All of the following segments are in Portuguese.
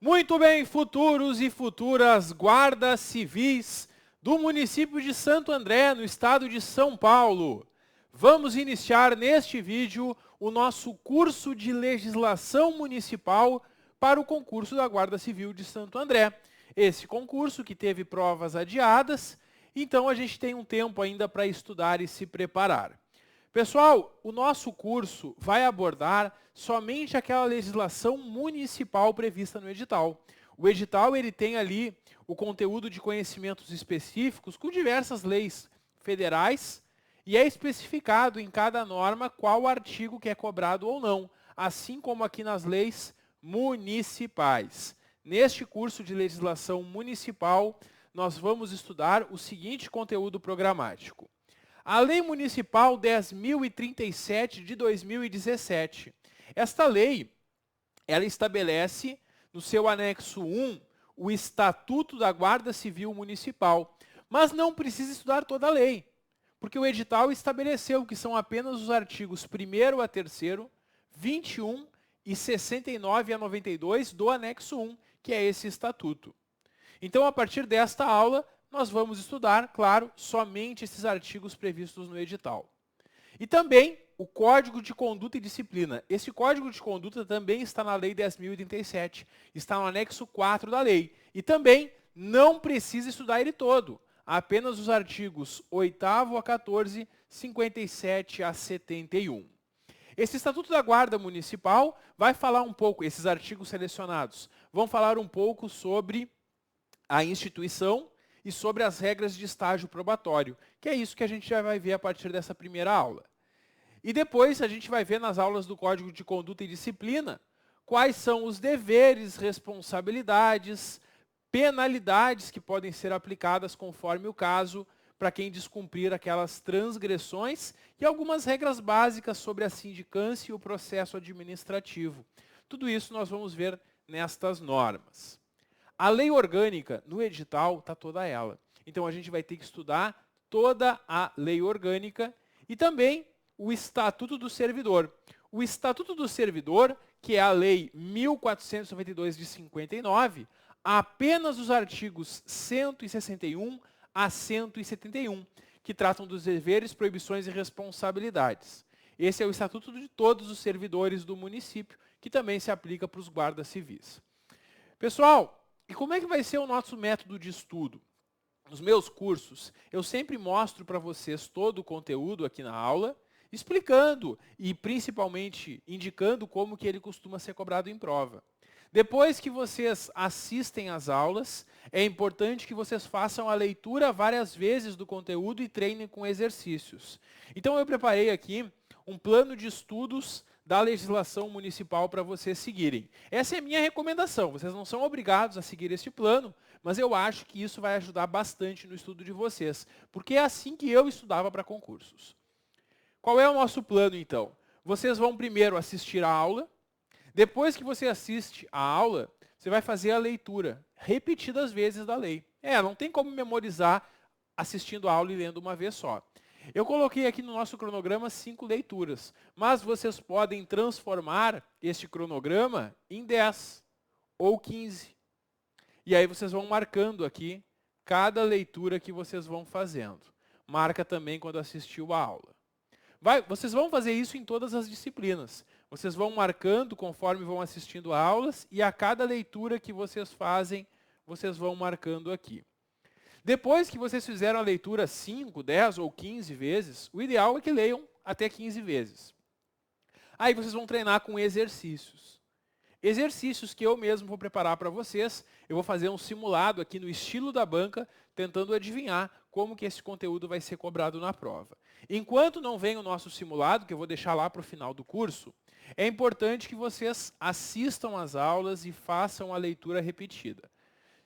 Muito bem, futuros e futuras guardas civis do município de Santo André, no estado de São Paulo. Vamos iniciar neste vídeo o nosso curso de legislação municipal para o concurso da Guarda Civil de Santo André. Esse concurso que teve provas adiadas, então a gente tem um tempo ainda para estudar e se preparar. Pessoal, o nosso curso vai abordar somente aquela legislação municipal prevista no edital. O edital ele tem ali o conteúdo de conhecimentos específicos com diversas leis federais e é especificado em cada norma qual artigo que é cobrado ou não, assim como aqui nas leis municipais. Neste curso de legislação municipal, nós vamos estudar o seguinte conteúdo programático. A Lei Municipal 10.037 de 2017. Esta lei, ela estabelece no seu anexo 1 o Estatuto da Guarda Civil Municipal, mas não precisa estudar toda a lei, porque o edital estabeleceu que são apenas os artigos 1º a 3º, 21 e 69 a 92 do anexo 1, que é esse estatuto. Então, a partir desta aula, nós vamos estudar, claro, somente esses artigos previstos no edital. E também o Código de Conduta e Disciplina. Esse Código de Conduta também está na Lei 10.037, está no anexo 4 da lei. E também não precisa estudar ele todo, apenas os artigos 8º a 14, 57 a 71. Esse Estatuto da Guarda Municipal vai falar um pouco, esses artigos selecionados, vão falar um pouco sobre a instituição e sobre as regras de estágio probatório, que é isso que a gente já vai ver a partir dessa primeira aula. E depois a gente vai ver nas aulas do Código de Conduta e Disciplina quais são os deveres, responsabilidades, penalidades que podem ser aplicadas conforme o caso para quem descumprir aquelas transgressões e algumas regras básicas sobre a sindicância e o processo administrativo. Tudo isso nós vamos ver nestas normas. A lei orgânica, no edital, está toda ela. Então, a gente vai ter que estudar toda a lei orgânica e também o Estatuto do Servidor. O Estatuto do Servidor, que é a Lei 1492 de 59, apenas os artigos 161 a 171, que tratam dos deveres, proibições e responsabilidades. Esse é o Estatuto de todos os servidores do município, que também se aplica para os guardas civis. Pessoal, e como é que vai ser o nosso método de estudo? Nos meus cursos, eu sempre mostro para vocês todo o conteúdo aqui na aula, explicando e principalmente indicando como que ele costuma ser cobrado em prova. Depois que vocês assistem às aulas, é importante que vocês façam a leitura várias vezes do conteúdo e treinem com exercícios. Então eu preparei aqui um plano de estudos da legislação municipal para vocês seguirem. Essa é a minha recomendação, vocês não são obrigados a seguir este plano, mas eu acho que isso vai ajudar bastante no estudo de vocês, porque é assim que eu estudava para concursos. Qual é o nosso plano, então? Vocês vão primeiro assistir a aula, depois que você assiste a aula, você vai fazer a leitura repetidas vezes da lei. Não tem como memorizar assistindo a aula e lendo uma vez só. Eu coloquei aqui no nosso cronograma 5 leituras, mas vocês podem transformar este cronograma em 10 ou 15. E aí vocês vão marcando aqui cada leitura que vocês vão fazendo. Marca também quando assistiu a aula. Vocês vão fazer isso em todas as disciplinas. Vocês vão marcando conforme vão assistindo a aulas e a cada leitura que vocês fazem, vocês vão marcando aqui. Depois que vocês fizeram a leitura 5, 10 ou 15 vezes, o ideal é que leiam até 15 vezes. Aí vocês vão treinar com exercícios. Exercícios que eu mesmo vou preparar para vocês. Eu vou fazer um simulado aqui no estilo da banca, tentando adivinhar como que esse conteúdo vai ser cobrado na prova. Enquanto não vem o nosso simulado, que eu vou deixar lá para o final do curso, é importante que vocês assistam às aulas e façam a leitura repetida.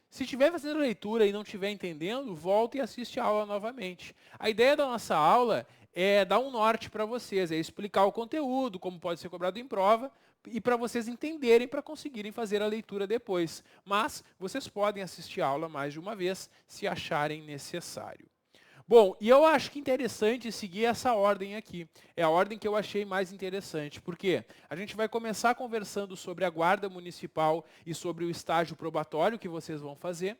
Se estiver fazendo leitura e não estiver entendendo, volta e assiste a aula novamente. A ideia da nossa aula é dar um norte para vocês, é explicar o conteúdo, como pode ser cobrado em prova, e para vocês entenderem, para conseguirem fazer a leitura depois. Mas vocês podem assistir a aula mais de uma vez, se acharem necessário. Bom, e eu acho que interessante seguir essa ordem aqui. É a ordem que eu achei mais interessante. Por quê? A gente vai começar conversando sobre a guarda municipal e sobre o estágio probatório que vocês vão fazer.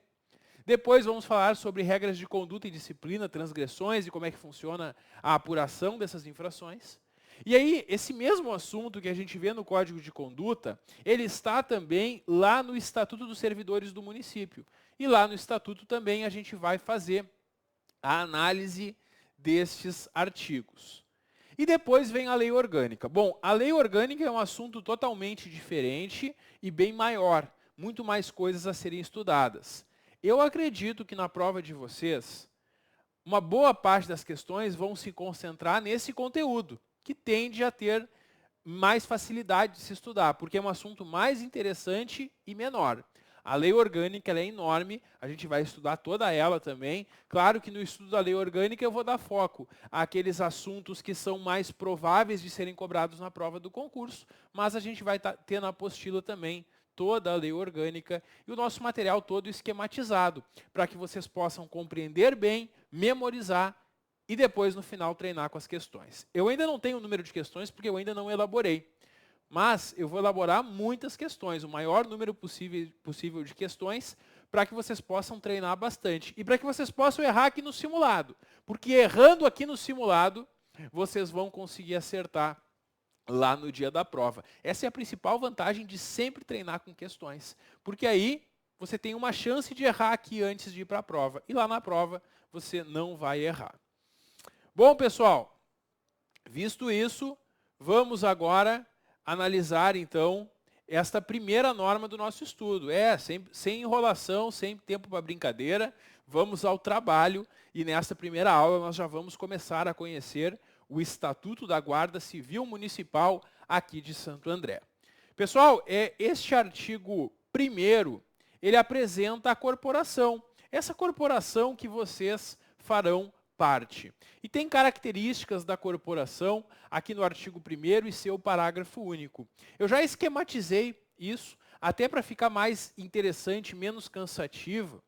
Depois vamos falar sobre regras de conduta e disciplina, transgressões e como é que funciona a apuração dessas infrações. E aí, esse mesmo assunto que a gente vê no Código de Conduta, ele está também lá no Estatuto dos Servidores do Município. E lá no Estatuto também a gente vai fazer a análise destes artigos. E depois vem a lei orgânica. Bom, a lei orgânica é um assunto totalmente diferente e bem maior, muito mais coisas a serem estudadas. Eu acredito que na prova de vocês, uma boa parte das questões vão se concentrar nesse conteúdo, que tende a ter mais facilidade de se estudar, porque é um assunto mais interessante e menor. A lei orgânica ela é enorme, a gente vai estudar toda ela também. Claro que no estudo da lei orgânica eu vou dar foco àqueles assuntos que são mais prováveis de serem cobrados na prova do concurso, mas a gente vai ter na apostila também toda a lei orgânica e o nosso material todo esquematizado, para que vocês possam compreender bem, memorizar e depois no final treinar com as questões. Eu ainda não tenho o número de questões porque eu ainda não elaborei. Mas eu vou elaborar muitas questões, o maior número possível de questões, para que vocês possam treinar bastante. E para que vocês possam errar aqui no simulado. Porque errando aqui no simulado, vocês vão conseguir acertar lá no dia da prova. Essa é a principal vantagem de sempre treinar com questões. Porque aí você tem uma chance de errar aqui antes de ir para a prova. E lá na prova você não vai errar. Bom, pessoal, visto isso, vamos agora analisar, então, esta primeira norma do nosso estudo. Sem enrolação, sem tempo para brincadeira, vamos ao trabalho e nesta primeira aula nós já vamos começar a conhecer o Estatuto da Guarda Civil Municipal aqui de Santo André. Pessoal, este artigo 1º, ele apresenta a corporação. Essa corporação que vocês farão parte. E tem características da corporação aqui no artigo 1º e seu parágrafo único. Eu já esquematizei isso, até para ficar mais interessante, menos cansativo,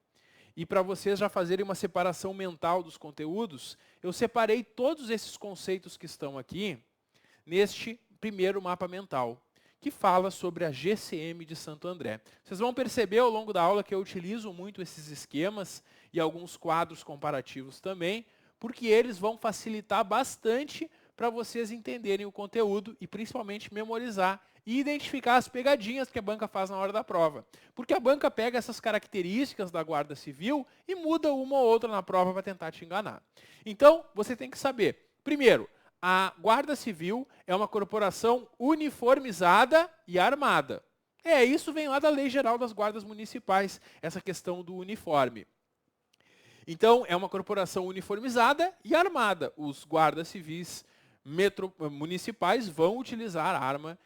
e para vocês já fazerem uma separação mental dos conteúdos, eu separei todos esses conceitos que estão aqui neste primeiro mapa mental, que fala sobre a GCM de Santo André. Vocês vão perceber ao longo da aula que eu utilizo muito esses esquemas e alguns quadros comparativos também, porque eles vão facilitar bastante para vocês entenderem o conteúdo e principalmente memorizar e identificar as pegadinhas que a banca faz na hora da prova. Porque a banca pega essas características da Guarda Civil e muda uma ou outra na prova para tentar te enganar. Então, você tem que saber, primeiro, a Guarda Civil é uma corporação uniformizada e armada. Isso vem lá da Lei Geral das Guardas Municipais, essa questão do uniforme. Então, é uma corporação uniformizada e armada. Os guardas civis municipais vão utilizar arma.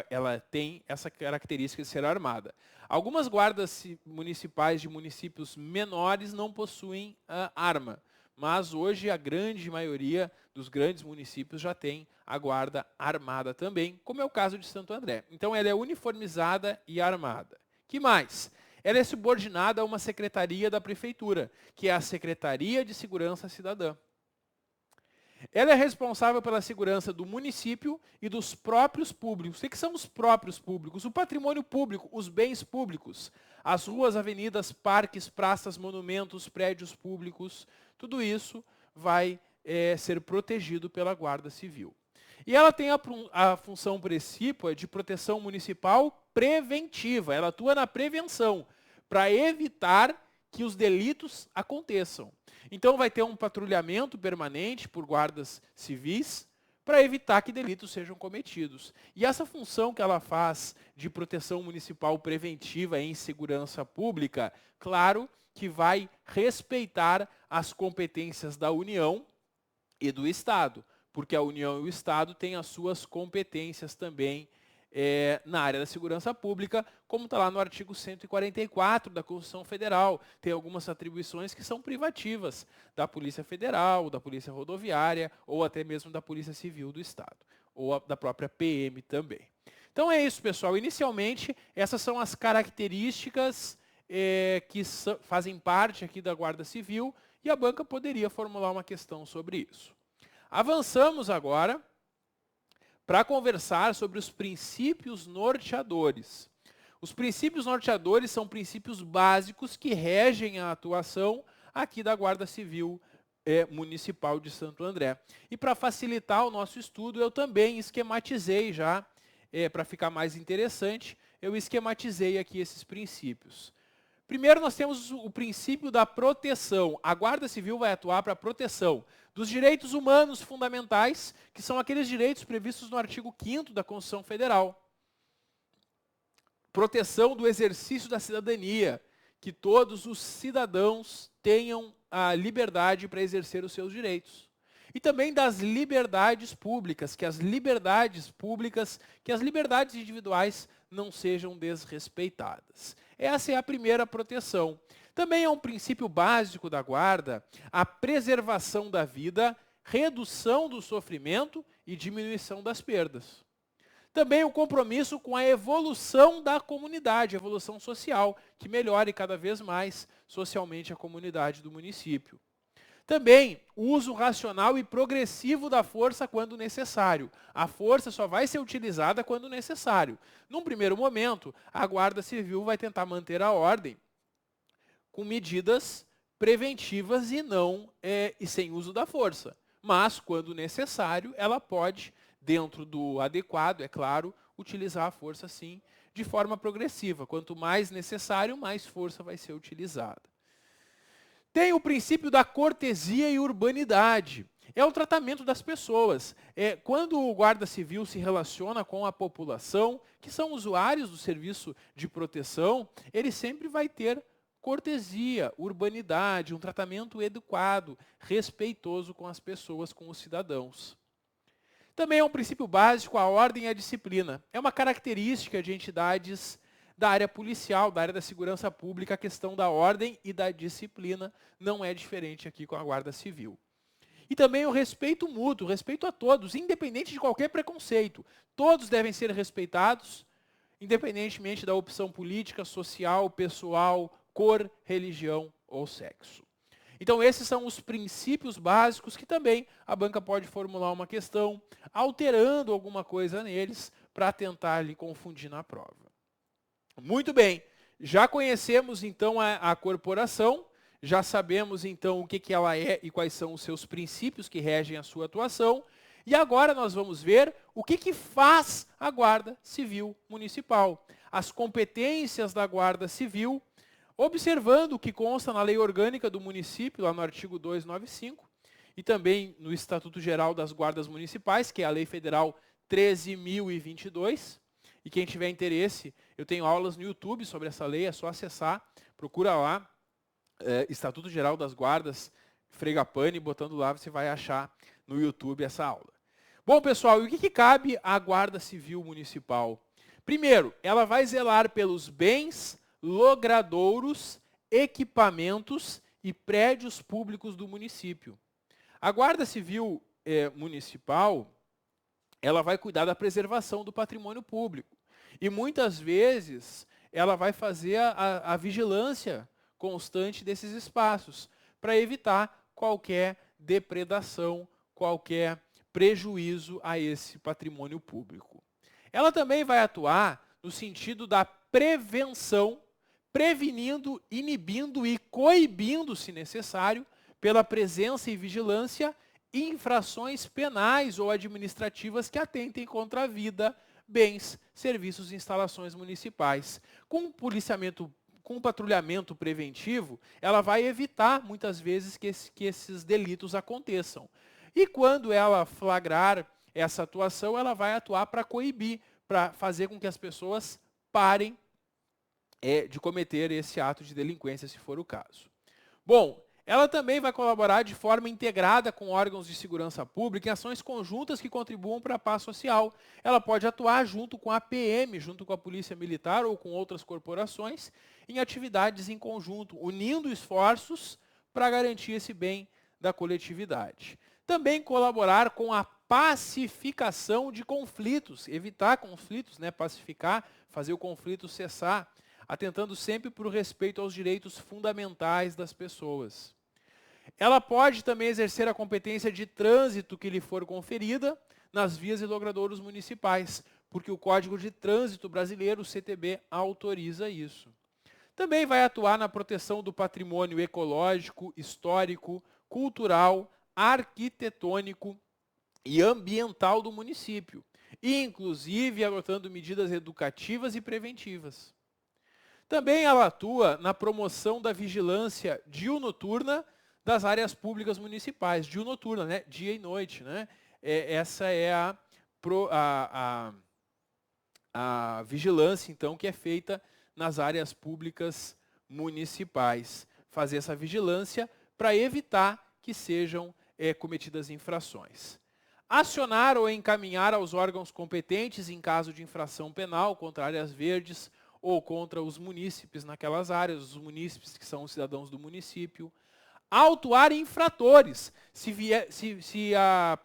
Ela tem essa característica de ser armada. Algumas guardas municipais de municípios menores não possuem arma, mas hoje a grande maioria dos grandes municípios já tem a guarda armada também, como é o caso de Santo André. Então, ela é uniformizada e armada. Que mais? Ela é subordinada a uma secretaria da prefeitura, que é a Secretaria de Segurança Cidadã. Ela é responsável pela segurança do município e dos próprios públicos. O que são os próprios públicos? O patrimônio público, os bens públicos, as ruas, avenidas, parques, praças, monumentos, prédios públicos, tudo isso vai ser protegido pela Guarda Civil. E ela tem a função precípua de proteção municipal preventiva. Ela atua na prevenção, para evitar que os delitos aconteçam. Então vai ter um patrulhamento permanente por guardas civis para evitar que delitos sejam cometidos. E essa função que ela faz de proteção municipal preventiva em segurança pública, claro que vai respeitar as competências da União e do Estado, porque a União e o Estado têm as suas competências também na área da segurança pública, como está lá no artigo 144 da Constituição Federal. Tem algumas atribuições que são privativas da Polícia Federal, da Polícia Rodoviária, ou até mesmo da Polícia Civil do Estado, ou da própria PM também. Então é isso, pessoal. Inicialmente, essas são as características que fazem parte aqui da Guarda Civil, E a banca poderia formular uma questão sobre isso. Avançamos agora para conversar sobre os princípios norteadores. Os princípios norteadores são princípios básicos que regem a atuação aqui da Guarda Civil Municipal de Santo André. E para facilitar o nosso estudo, eu também esquematizei já, para ficar mais interessante, eu esquematizei aqui esses princípios. Primeiro, nós temos o princípio da proteção. A Guarda Civil vai atuar para a proteção dos direitos humanos fundamentais, que são aqueles direitos previstos no artigo 5º da Constituição Federal. Proteção do exercício da cidadania, que todos os cidadãos tenham a liberdade para exercer os seus direitos. E também das liberdades públicas, que as liberdades individuais não sejam desrespeitadas. Essa é a primeira proteção. Também é um princípio básico da guarda a preservação da vida, redução do sofrimento e diminuição das perdas. Também o compromisso com a evolução da comunidade, evolução social, que melhore cada vez mais socialmente a comunidade do município. Também o uso racional e progressivo da força quando necessário. A força só vai ser utilizada quando necessário. Num primeiro momento, a Guarda Civil vai tentar manter a ordem com medidas preventivas e sem uso da força. Mas, quando necessário, ela pode, dentro do adequado, é claro, utilizar a força sim, de forma progressiva. Quanto mais necessário, mais força vai ser utilizada. Tem o princípio da cortesia e urbanidade. É o tratamento das pessoas. Quando o guarda civil se relaciona com a população, que são usuários do serviço de proteção, ele sempre vai ter cortesia, urbanidade, um tratamento adequado, respeitoso com as pessoas, com os cidadãos. Também é um princípio básico a ordem e a disciplina. É uma característica de entidades da área policial, da área da segurança pública, a questão da ordem e da disciplina não é diferente aqui com a Guarda Civil. E também o respeito mútuo, respeito a todos, independente de qualquer preconceito. Todos devem ser respeitados, independentemente da opção política, social, pessoal, cor, religião ou sexo. Então esses são os princípios básicos que também a banca pode formular uma questão, alterando alguma coisa neles para tentar lhe confundir na prova. Muito bem, já conhecemos então a corporação, já sabemos então o que ela é e quais são os seus princípios que regem a sua atuação, e agora nós vamos ver o que faz a Guarda Civil Municipal, as competências da Guarda Civil, observando o que consta na Lei Orgânica do Município, lá no artigo 295, e também no Estatuto Geral das Guardas Municipais, que é a Lei Federal 13.022, e quem tiver interesse, eu tenho aulas no YouTube sobre essa lei, é só acessar, procura lá, Estatuto Geral das Guardas, Fregapane, botando lá, você vai achar no YouTube essa aula. Bom, pessoal, e o que cabe à Guarda Civil Municipal? Primeiro, ela vai zelar pelos bens, logradouros, equipamentos e prédios públicos do município. A Guarda Civil Municipal, ela vai cuidar da preservação do patrimônio público. E muitas vezes ela vai fazer a vigilância constante desses espaços, para evitar qualquer depredação, qualquer prejuízo a esse patrimônio público. Ela também vai atuar no sentido da prevenção, prevenindo, inibindo e coibindo, se necessário, pela presença e vigilância, infrações penais ou administrativas que atentem contra a vida, bens, serviços e instalações municipais. Com o patrulhamento preventivo, ela vai evitar, muitas vezes, que esses delitos aconteçam. E quando ela flagrar essa atuação, ela vai atuar para coibir, para fazer com que as pessoas parem de cometer esse ato de delinquência, se for o caso. Bom, ela também vai colaborar de forma integrada com órgãos de segurança pública em ações conjuntas que contribuam para a paz social. Ela pode atuar junto com a PM, junto com a Polícia Militar ou com outras corporações, em atividades em conjunto, unindo esforços para garantir esse bem da coletividade. Também colaborar com a pacificação de conflitos, evitar conflitos, pacificar, fazer o conflito cessar, atentando sempre para o respeito aos direitos fundamentais das pessoas. Ela pode também exercer a competência de trânsito que lhe for conferida nas vias e logradouros municipais, porque o Código de Trânsito Brasileiro, o CTB, autoriza isso. Também vai atuar na proteção do patrimônio ecológico, histórico, cultural, arquitetônico e ambiental do município, e inclusive adotando medidas educativas e preventivas. Também ela atua na promoção da vigilância diurnoturna das áreas públicas municipais. Diurnoturna, né? Dia e noite, né? Essa é a vigilância, então, que é feita nas áreas públicas municipais. Fazer essa vigilância para evitar que sejam cometidas infrações. Acionar ou encaminhar aos órgãos competentes em caso de infração penal contra áreas verdes ou contra os munícipes naquelas áreas, os munícipes que são os cidadãos do município. Autuar infratores. Se a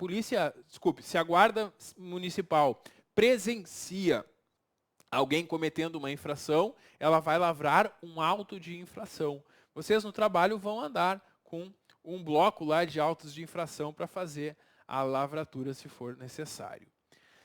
guarda municipal presencia alguém cometendo uma infração, ela vai lavrar um auto de infração. Vocês no trabalho vão andar com um bloco lá de autos de infração para fazer a lavratura se for necessário.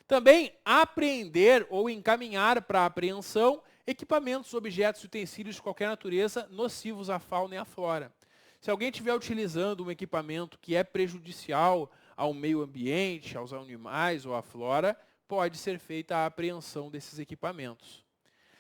Também apreender ou encaminhar para apreensão equipamentos, objetos e utensílios de qualquer natureza nocivos à fauna e à flora. Se alguém estiver utilizando um equipamento que é prejudicial ao meio ambiente, aos animais ou à flora, pode ser feita a apreensão desses equipamentos.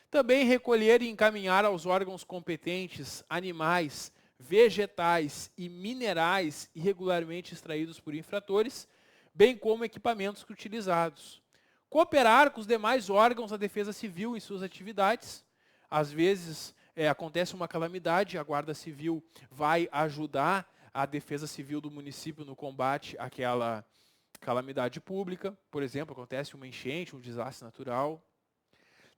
Também recolher e encaminhar aos órgãos competentes animais, vegetais e minerais irregularmente extraídos por infratores, bem como equipamentos utilizados. Cooperar com os demais órgãos da Defesa Civil em suas atividades. Às vezes acontece uma calamidade, a Guarda Civil vai ajudar a Defesa Civil do município no combate àquela calamidade pública. Por exemplo, acontece uma enchente, um desastre natural.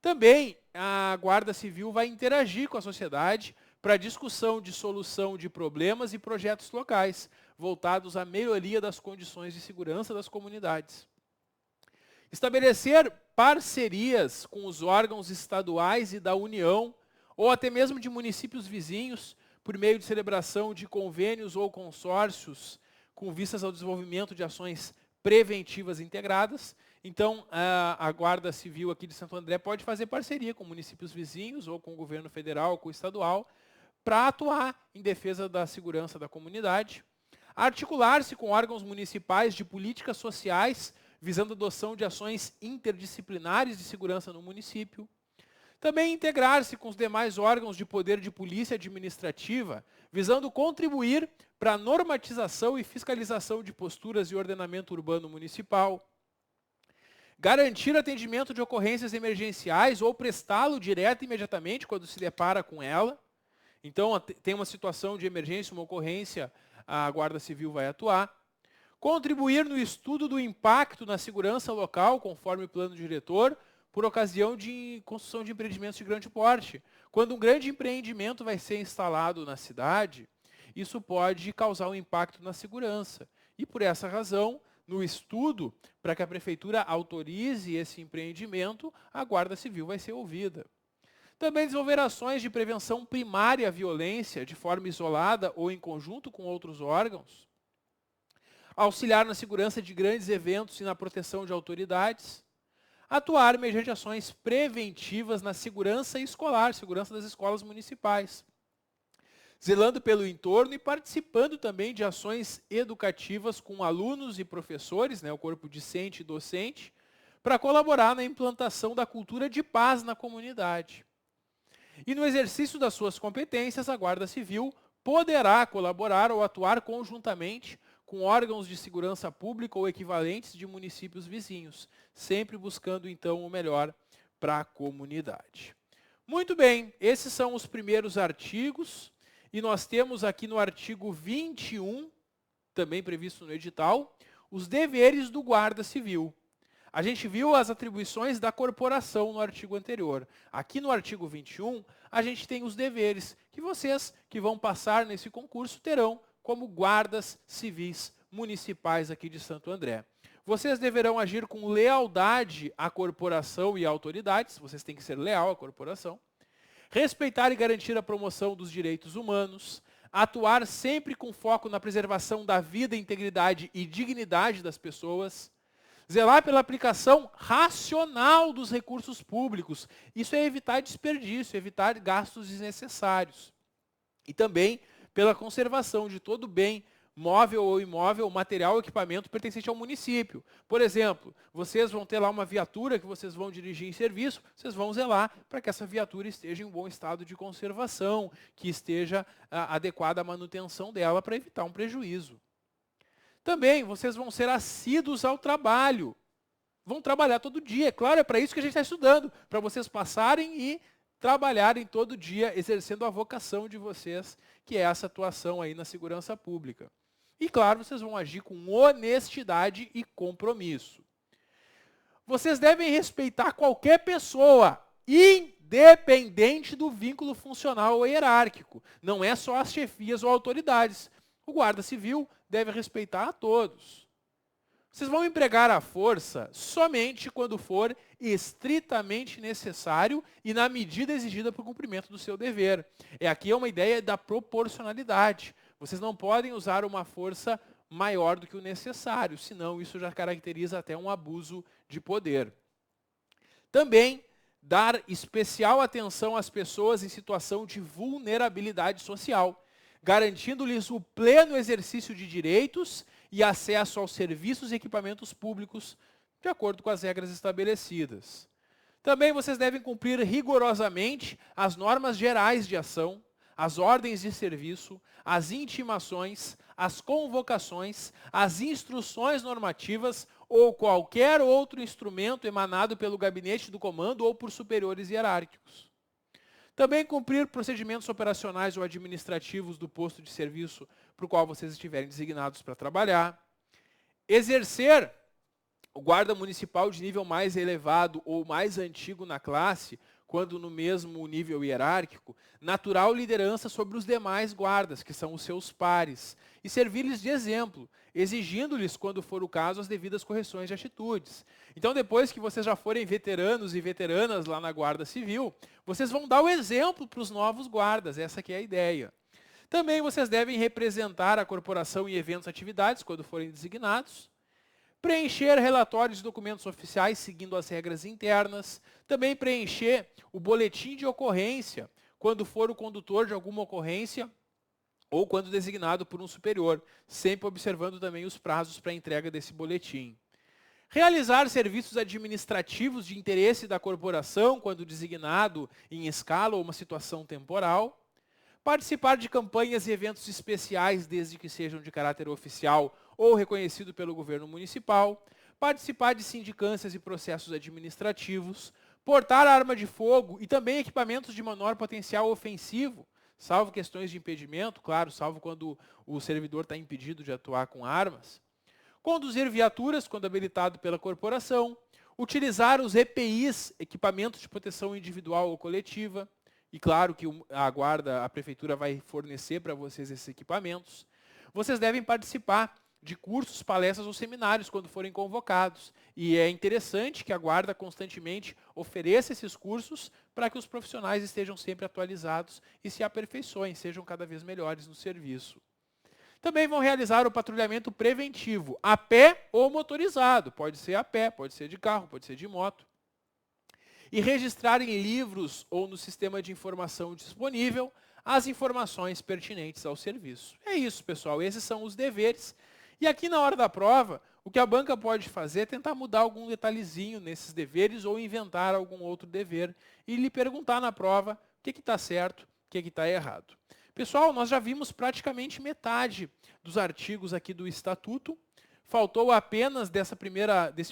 Também a Guarda Civil vai interagir com a sociedade para discussão de solução de problemas e projetos locais, voltados à melhoria das condições de segurança das comunidades. Estabelecer parcerias com os órgãos estaduais e da União, ou até mesmo de municípios vizinhos, por meio de celebração de convênios ou consórcios com vistas ao desenvolvimento de ações preventivas integradas. Então, a Guarda Civil aqui de Santo André pode fazer parceria com municípios vizinhos, ou com o governo federal, ou com o estadual, para atuar em defesa da segurança da comunidade. Articular-se com órgãos municipais de políticas sociais, visando a adoção de ações interdisciplinares de segurança no município. Também integrar-se com os demais órgãos de poder de polícia administrativa, visando contribuir para a normatização e fiscalização de posturas e ordenamento urbano municipal. Garantir atendimento de ocorrências emergenciais ou prestá-lo direto e imediatamente quando se depara com ela. Então, tem uma situação de emergência, uma ocorrência, a Guarda Civil vai atuar. Contribuir no estudo do impacto na segurança local, conforme o plano diretor, por ocasião de construção de empreendimentos de grande porte. Quando um grande empreendimento vai ser instalado na cidade, isso pode causar um impacto na segurança. E por essa razão, no estudo, para que a prefeitura autorize esse empreendimento, a Guarda Civil vai ser ouvida. Também desenvolver ações de prevenção primária à violência, de forma isolada ou em conjunto com outros órgãos. Auxiliar na segurança de grandes eventos e na proteção de autoridades. Atuar mediante ações preventivas na segurança escolar, segurança das escolas municipais. Zelando pelo entorno e participando também de ações educativas com alunos e professores, o corpo discente e docente, para colaborar na implantação da cultura de paz na comunidade. E no exercício das suas competências, a Guarda Civil poderá colaborar ou atuar conjuntamente com órgãos de segurança pública ou equivalentes de municípios vizinhos, sempre buscando, então, o melhor para a comunidade. Muito bem, esses são os primeiros artigos, e nós temos aqui no artigo 21, também previsto no edital, os deveres do Guarda Civil. A gente viu as atribuições da corporação no artigo anterior. Aqui no artigo 21, a gente tem os deveres que vocês que vão passar nesse concurso terão como guardas civis municipais aqui de Santo André. Vocês deverão agir com lealdade à corporação e autoridades, vocês têm que ser leal à corporação. Respeitar e garantir a promoção dos direitos humanos, atuar sempre com foco na preservação da vida, integridade e dignidade das pessoas, zelar pela aplicação racional dos recursos públicos. Isso é evitar desperdício, evitar gastos desnecessários. E também pela conservação de todo bem, móvel ou imóvel, material ou equipamento pertencente ao município. Por exemplo, vocês vão ter lá uma viatura que vocês vão dirigir em serviço, vocês vão zelar para que essa viatura esteja em bom estado de conservação, que esteja adequada à manutenção dela para evitar um prejuízo. Também vocês vão ser assíduos ao trabalho. Vão trabalhar todo dia, é claro, é para isso que a gente está estudando, para vocês passarem e trabalharem todo dia, exercendo a vocação de vocês, que é essa atuação aí na segurança pública. E claro, vocês vão agir com honestidade e compromisso. Vocês devem respeitar qualquer pessoa, independente do vínculo funcional ou hierárquico. Não é só as chefias ou autoridades. O guarda civil deve respeitar a todos. Vocês vão empregar a força somente quando for estritamente necessário e na medida exigida para o cumprimento do seu dever. Aqui é uma ideia da proporcionalidade. Vocês não podem usar uma força maior do que o necessário, senão isso já caracteriza até um abuso de poder. Também dar especial atenção às pessoas em situação de vulnerabilidade social, garantindo-lhes o pleno exercício de direitos e acesso aos serviços e equipamentos públicos, de acordo com as regras estabelecidas. Também vocês devem cumprir rigorosamente as normas gerais de ação, as ordens de serviço, as intimações, as convocações, as instruções normativas ou qualquer outro instrumento emanado pelo gabinete do comando ou por superiores hierárquicos. Também cumprir procedimentos operacionais ou administrativos do posto de serviço para o qual vocês estiverem designados para trabalhar. Exercer o guarda municipal de nível mais elevado ou mais antigo na classe, quando no mesmo nível hierárquico, natural liderança sobre os demais guardas, que são os seus pares, e servir-lhes de exemplo, exigindo-lhes, quando for o caso, as devidas correções de atitudes. Então, depois que vocês já forem veteranos e veteranas lá na Guarda Civil, vocês vão dar o exemplo para os novos guardas, essa aqui é a ideia. Também vocês devem representar a corporação em eventos e atividades, quando forem designados. Preencher relatórios e documentos oficiais seguindo as regras internas. Também preencher o boletim de ocorrência, quando for o condutor de alguma ocorrência ou quando designado por um superior, sempre observando também os prazos para a entrega desse boletim. Realizar serviços administrativos de interesse da corporação, quando designado em escala ou uma situação temporal. Participar de campanhas e eventos especiais, desde que sejam de caráter oficial ou reconhecido pelo governo municipal. Participar de sindicâncias e processos administrativos. Portar arma de fogo e também equipamentos de menor potencial ofensivo, salvo questões de impedimento, claro, salvo quando o servidor está impedido de atuar com armas. Conduzir viaturas, quando habilitado pela corporação. Utilizar os EPIs, equipamentos de proteção individual ou coletiva. E claro que a prefeitura vai fornecer para vocês esses equipamentos. Vocês devem participar de cursos, palestras ou seminários quando forem convocados. E é interessante que a guarda constantemente ofereça esses cursos para que os profissionais estejam sempre atualizados e se aperfeiçoem, sejam cada vez melhores no serviço. Também vão realizar o patrulhamento preventivo, a pé ou motorizado. Pode ser a pé, pode ser de carro, pode ser de moto. E registrar em livros ou no sistema de informação disponível as informações pertinentes ao serviço. É isso, pessoal. Esses são os deveres. E aqui na hora da prova, o que a banca pode fazer é tentar mudar algum detalhezinho nesses deveres ou inventar algum outro dever e lhe perguntar na prova o que está certo, o que está errado. Pessoal, nós já vimos praticamente metade dos artigos aqui do Estatuto. Faltou apenas desse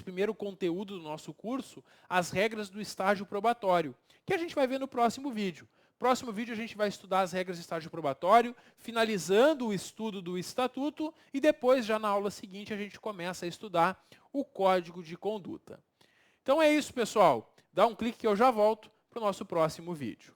primeiro conteúdo do nosso curso, as regras do estágio probatório, que a gente vai ver no próximo vídeo. No próximo vídeo a gente vai estudar as regras do estágio probatório, finalizando o estudo do Estatuto, e depois, já na aula seguinte, a gente começa a estudar o Código de Conduta. Então é isso, pessoal. Dá um clique que eu já volto para o nosso próximo vídeo.